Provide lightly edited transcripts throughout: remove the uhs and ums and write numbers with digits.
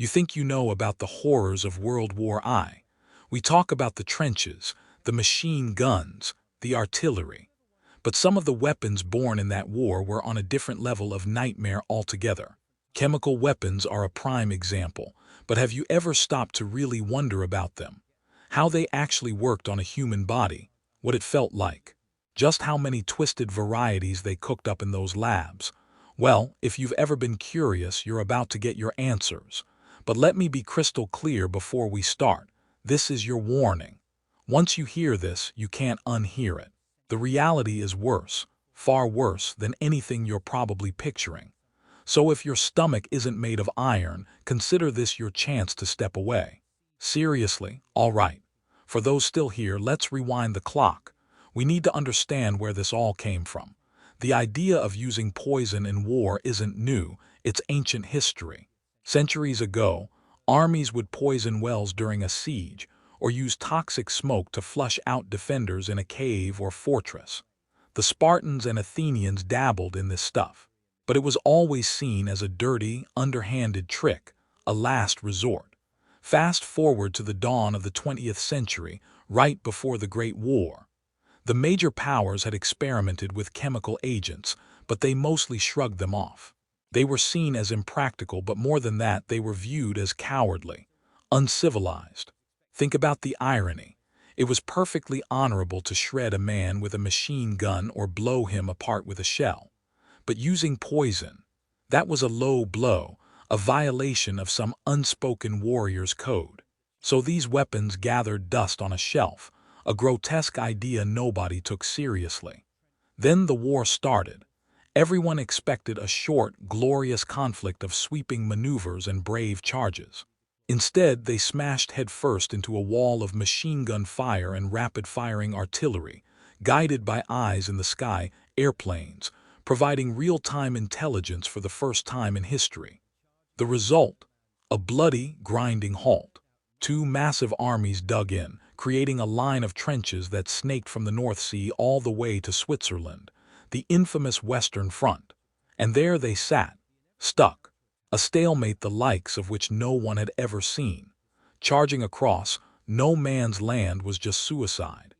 You think you know about the horrors of World War I. We talk about the trenches, the machine guns, the artillery. But some of the weapons born in that war were on a different level of nightmare altogether. Chemical weapons are a prime example, but have you ever stopped to really wonder about them? How they actually worked on a human body, what it felt like, just how many twisted varieties they cooked up in those labs? Well, if you've ever been curious, you're about to get your answers. But let me be crystal clear before we start. This is your warning. Once you hear this, you can't unhear it. The reality is worse, far worse than anything you're probably picturing. So if your stomach isn't made of iron, consider this your chance to step away. Seriously, all right. For those still here, let's rewind the clock. We need to understand where this all came from. The idea of using poison in war isn't new, it's ancient history. Centuries ago, armies would poison wells during a siege, or use toxic smoke to flush out defenders in a cave or fortress. The Spartans and Athenians dabbled in this stuff, but it was always seen as a dirty, underhanded trick, a last resort. Fast forward to the dawn of the 20th century, right before the Great War. The major powers had experimented with chemical agents, but they mostly shrugged them off. They were seen as impractical, but more than that, they were viewed as cowardly, uncivilized. Think about the irony. It was perfectly honorable to shred a man with a machine gun or blow him apart with a shell. But using poison, that was a low blow, a violation of some unspoken warrior's code. So these weapons gathered dust on a shelf, a grotesque idea nobody took seriously. Then the war started. Everyone expected a short, glorious conflict of sweeping maneuvers and brave charges. Instead, they smashed headfirst into a wall of machine gun fire and rapid-firing artillery, guided by eyes in the sky, airplanes, providing real-time intelligence for the first time in history. The result? A bloody, grinding halt. Two massive armies dug in, creating a line of trenches that snaked from the North Sea all the way to Switzerland, the infamous Western Front. And there they sat, stuck, a stalemate the likes of which no one had ever seen. Charging across, no man's land was just suicide.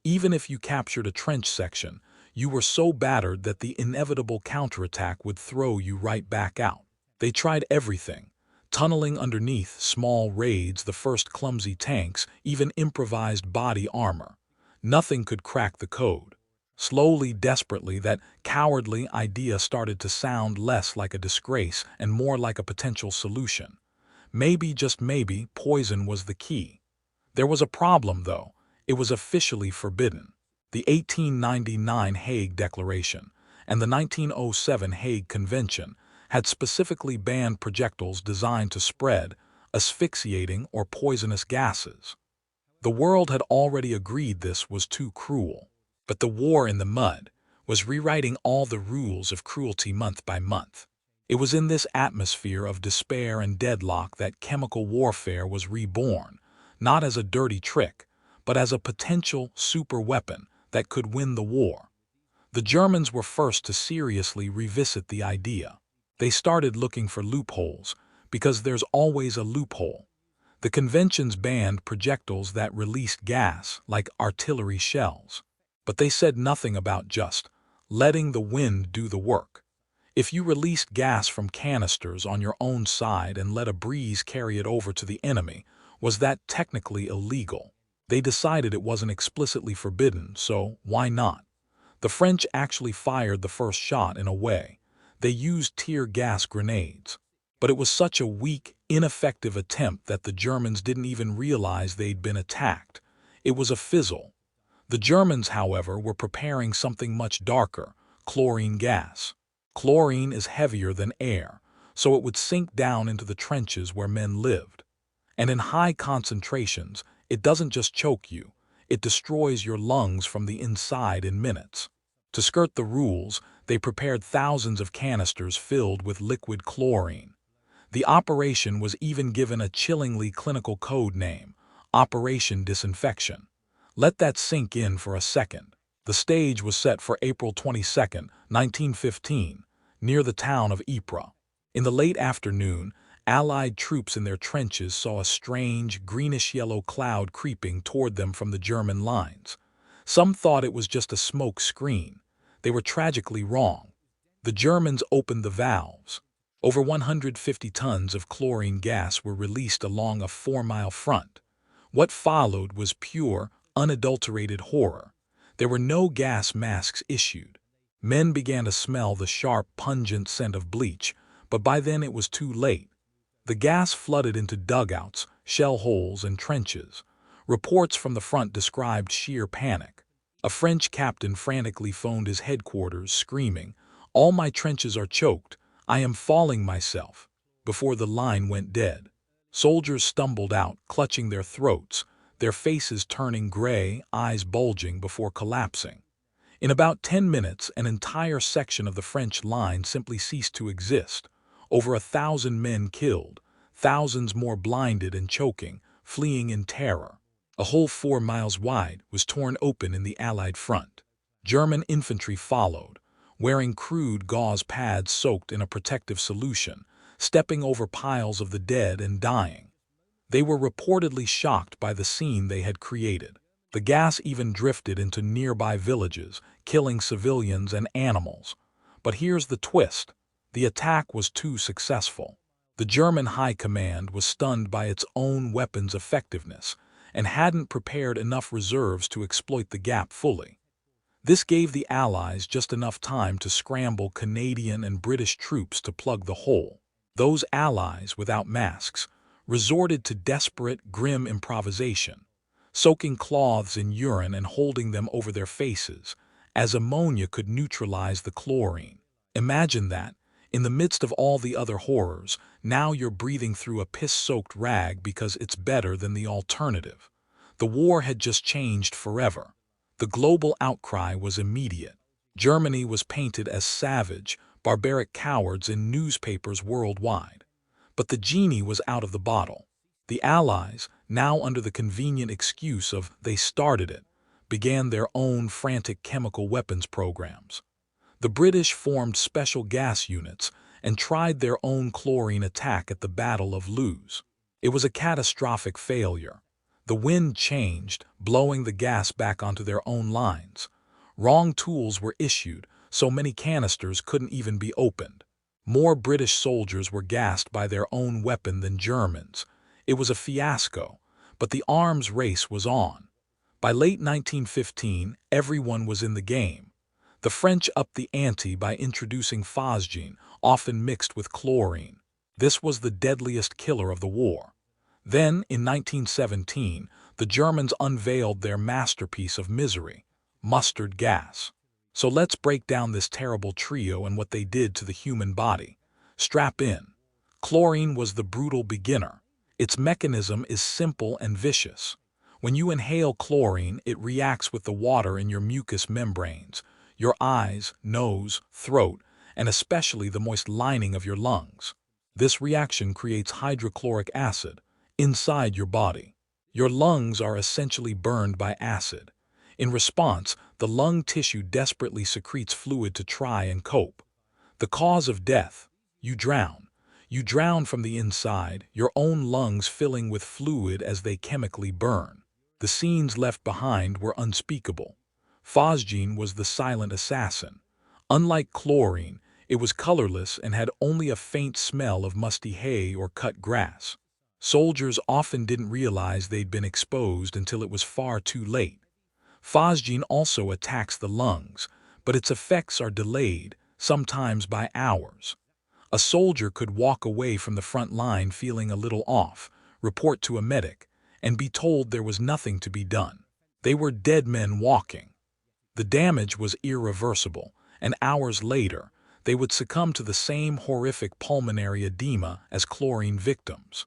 Even if you captured a trench section, you were so battered that the inevitable counterattack would throw you right back out. They tried everything. Tunneling underneath, small raids, the first clumsy tanks, even improvised body armor. Nothing could crack the code. Slowly, desperately, that cowardly idea started to sound less like a disgrace and more like a potential solution. Maybe, just maybe, poison was the key. There was a problem, though. It was officially forbidden. The 1899 Hague Declaration and the 1907 Hague Convention had specifically banned projectiles designed to spread, asphyxiating or poisonous gases. The world had already agreed this was too cruel. But the war in the mud was rewriting all the rules of cruelty month by month. It was in this atmosphere of despair and deadlock that chemical warfare was reborn, not as a dirty trick, but as a potential superweapon that could win the war. The Germans were first to seriously revisit the idea. They started looking for loopholes, because there's always a loophole. The conventions banned projectiles that released gas, like artillery shells. But they said nothing about just letting the wind do the work. If you released gas from canisters on your own side and let a breeze carry it over to the enemy, was that technically illegal? They decided it wasn't explicitly forbidden, so why not? The French actually fired the first shot in a way. They used tear gas grenades. But it was such a weak, ineffective attempt that the Germans didn't even realize they'd been attacked. It was a fizzle. The Germans, however, were preparing something much darker, chlorine gas. Chlorine is heavier than air, so it would sink down into the trenches where men lived. And in high concentrations, it doesn't just choke you, it destroys your lungs from the inside in minutes. To skirt the rules, they prepared thousands of canisters filled with liquid chlorine. The operation was even given a chillingly clinical code name, Operation Disinfection. Let that sink in for a second. The stage was set for April 22, 1915, near the town of Ypres. In the late afternoon, Allied troops in their trenches saw a strange, greenish-yellow cloud creeping toward them from the German lines. Some thought it was just a smoke screen. They were tragically wrong. The Germans opened the valves. Over 150 tons of chlorine gas were released along a 4-mile front. What followed was pure, unadulterated horror. There were no gas masks issued. Men began to smell the sharp, pungent scent of bleach, but by then it was too late. The gas flooded into dugouts, shell holes, and trenches. Reports from the front described sheer panic. A French captain frantically phoned his headquarters, screaming, "All my trenches are choked. I am falling myself," before the line went dead. Soldiers stumbled out, clutching their throats, their faces turning gray, eyes bulging before collapsing. In about 10 minutes, an entire section of the French line simply ceased to exist. Over 1,000 men killed, thousands more blinded and choking, fleeing in terror. A whole 4 miles wide was torn open in the Allied front. German infantry followed, wearing crude gauze pads soaked in a protective solution, stepping over piles of the dead and dying. They were reportedly shocked by the scene they had created. The gas even drifted into nearby villages, killing civilians and animals. But here's the twist. The attack was too successful. The German high command was stunned by its own weapons' effectiveness and hadn't prepared enough reserves to exploit the gap fully. This gave the Allies just enough time to scramble Canadian and British troops to plug the hole. Those Allies, without masks, resorted to desperate, grim improvisation, soaking cloths in urine and holding them over their faces, as ammonia could neutralize the chlorine. Imagine that. In the midst of all the other horrors, now you're breathing through a piss-soaked rag because it's better than the alternative. The war had just changed forever. The global outcry was immediate. Germany was painted as savage, barbaric cowards in newspapers worldwide. But the genie was out of the bottle. The Allies, now under the convenient excuse of "they started it," began their own frantic chemical weapons programs. The British formed special gas units and tried their own chlorine attack at the Battle of Ypres. It was a catastrophic failure. The wind changed, blowing the gas back onto their own lines. Wrong tools were issued, so many canisters couldn't even be opened. More British soldiers were gassed by their own weapon than Germans. It was a fiasco, but the arms race was on. By late 1915, everyone was in the game. The French upped the ante by introducing phosgene, often mixed with chlorine. This was the deadliest killer of the war. Then, in 1917, the Germans unveiled their masterpiece of misery, mustard gas. So let's break down this terrible trio and what they did to the human body. Strap in. Chlorine was the brutal beginner. Its mechanism is simple and vicious. When you inhale chlorine, it reacts with the water in your mucous membranes, your eyes, nose, throat, and especially the moist lining of your lungs. This reaction creates hydrochloric acid inside your body. Your lungs are essentially burned by acid. In response, the lung tissue desperately secretes fluid to try and cope. The cause of death: you drown. You drown from the inside, your own lungs filling with fluid as they chemically burn. The scenes left behind were unspeakable. Phosgene was the silent assassin. Unlike chlorine, it was colorless and had only a faint smell of musty hay or cut grass. Soldiers often didn't realize they'd been exposed until it was far too late. Phosgene also attacks the lungs, but its effects are delayed, sometimes by hours. A soldier could walk away from the front line feeling a little off, report to a medic, and be told there was nothing to be done. They were dead men walking. The damage was irreversible, and hours later, they would succumb to the same horrific pulmonary edema as chlorine victims.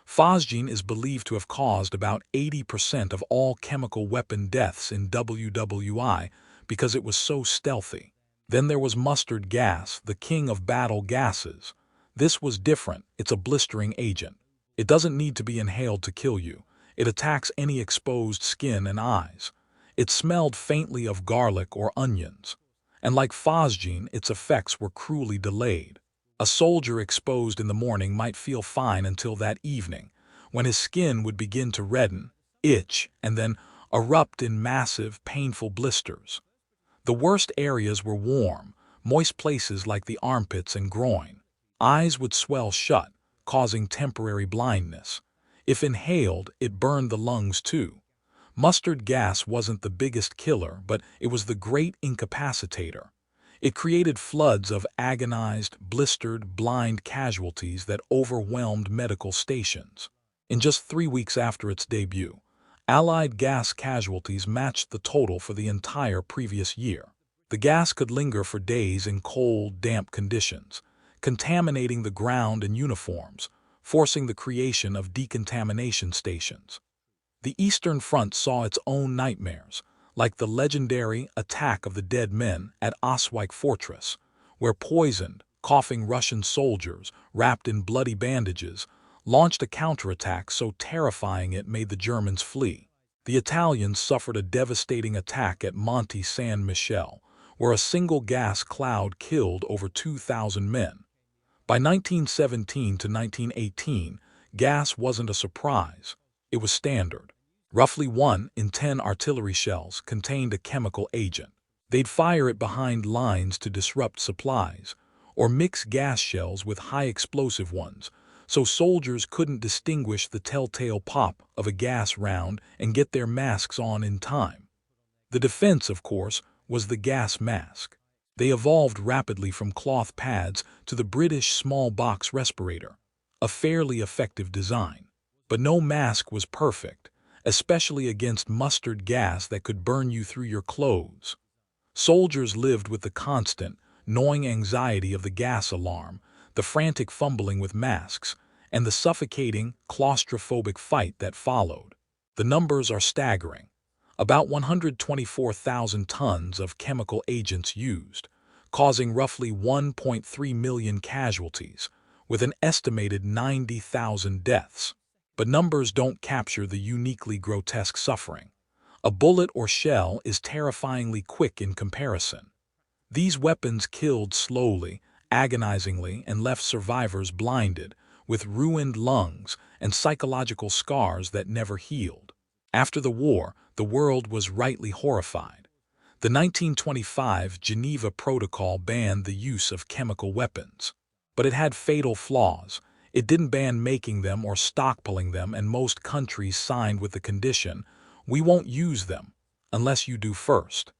Phosgene is believed to have caused about 80% of all chemical weapon deaths in WWI because it was so stealthy. Then there was mustard gas, the king of battle gases. This was different. It's a blistering agent. It doesn't need to be inhaled to kill you. It attacks any exposed skin and eyes. It smelled faintly of garlic or onions. And like phosgene, its effects were cruelly delayed. A soldier exposed in the morning might feel fine until that evening, when his skin would begin to redden, itch, and then erupt in massive, painful blisters. The worst areas were warm, moist places like the armpits and groin. Eyes would swell shut, causing temporary blindness. If inhaled, it burned the lungs too. Mustard gas wasn't the biggest killer, but it was the great incapacitator. It created floods of agonized, blistered, blind casualties that overwhelmed medical stations. In just 3 weeks after its debut, Allied gas casualties matched the total for the entire previous year. The gas could linger for days in cold, damp conditions, contaminating the ground and uniforms, forcing the creation of decontamination stations. The Eastern Front saw its own nightmares, like the legendary Attack of the Dead Men at Osowiec Fortress, where poisoned, coughing Russian soldiers, wrapped in bloody bandages, launched a counterattack so terrifying it made the Germans flee. The Italians suffered a devastating attack at Monte San Michele, where a single gas cloud killed over 2,000 men. By 1917 to 1918, gas wasn't a surprise. It was standard. Roughly 1 in 10 artillery shells contained a chemical agent. They'd fire it behind lines to disrupt supplies, or mix gas shells with high explosive ones, so soldiers couldn't distinguish the telltale pop of a gas round and get their masks on in time. The defense, of course, was the gas mask. They evolved rapidly from cloth pads to the British small box respirator, a fairly effective design. But no mask was perfect, especially against mustard gas that could burn you through your clothes. Soldiers lived with the constant, gnawing anxiety of the gas alarm, the frantic fumbling with masks, and the suffocating, claustrophobic fight that followed. The numbers are staggering. About 124,000 tons of chemical agents used, causing roughly 1.3 million casualties, with an estimated 90,000 deaths. But numbers don't capture the uniquely grotesque suffering. A bullet or shell is terrifyingly quick in comparison. These weapons killed slowly, agonizingly, and left survivors blinded, with ruined lungs and psychological scars that never healed. After the war, the world was rightly horrified. The 1925 Geneva Protocol banned the use of chemical weapons. But it had fatal flaws. It didn't ban making them or stockpiling them, and most countries signed with the condition, "We won't use them unless you do first."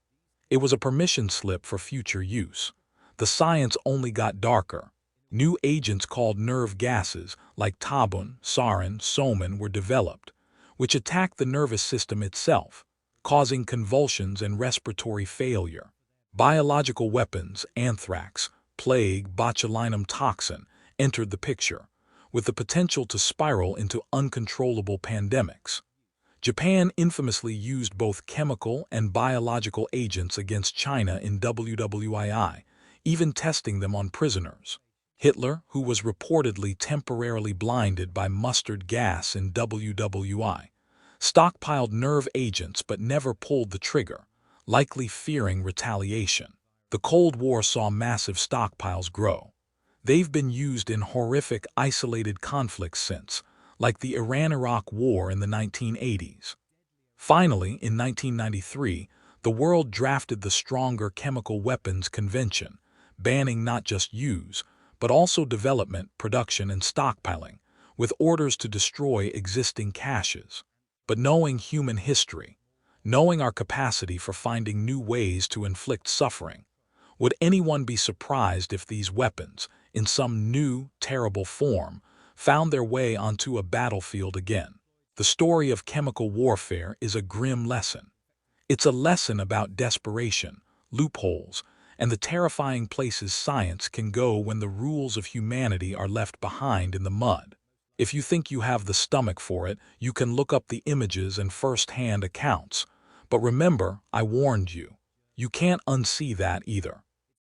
It was a permission slip for future use. The science only got darker. New agents called nerve gases like tabun, sarin, soman were developed, which attacked the nervous system itself, causing convulsions and respiratory failure. Biological weapons, anthrax, plague, botulinum toxin, entered the picture, with the potential to spiral into uncontrollable pandemics. Japan infamously used both chemical and biological agents against China in WWI, even testing them on prisoners. Hitler, who was reportedly temporarily blinded by mustard gas in WWI, stockpiled nerve agents but never pulled the trigger, likely fearing retaliation. The Cold War saw massive stockpiles grow. They've been used in horrific, isolated conflicts since, like the Iran-Iraq War in the 1980s. Finally, in 1993, the world drafted the Stronger Chemical Weapons Convention, banning not just use, but also development, production, and stockpiling, with orders to destroy existing caches. But knowing human history, knowing our capacity for finding new ways to inflict suffering, would anyone be surprised if these weapons, in some new, terrible form, found their way onto a battlefield again? The story of chemical warfare is a grim lesson. It's a lesson about desperation, loopholes, and the terrifying places science can go when the rules of humanity are left behind in the mud. If you think you have the stomach for it, you can look up the images and first-hand accounts. But remember, I warned you. You can't unsee that either.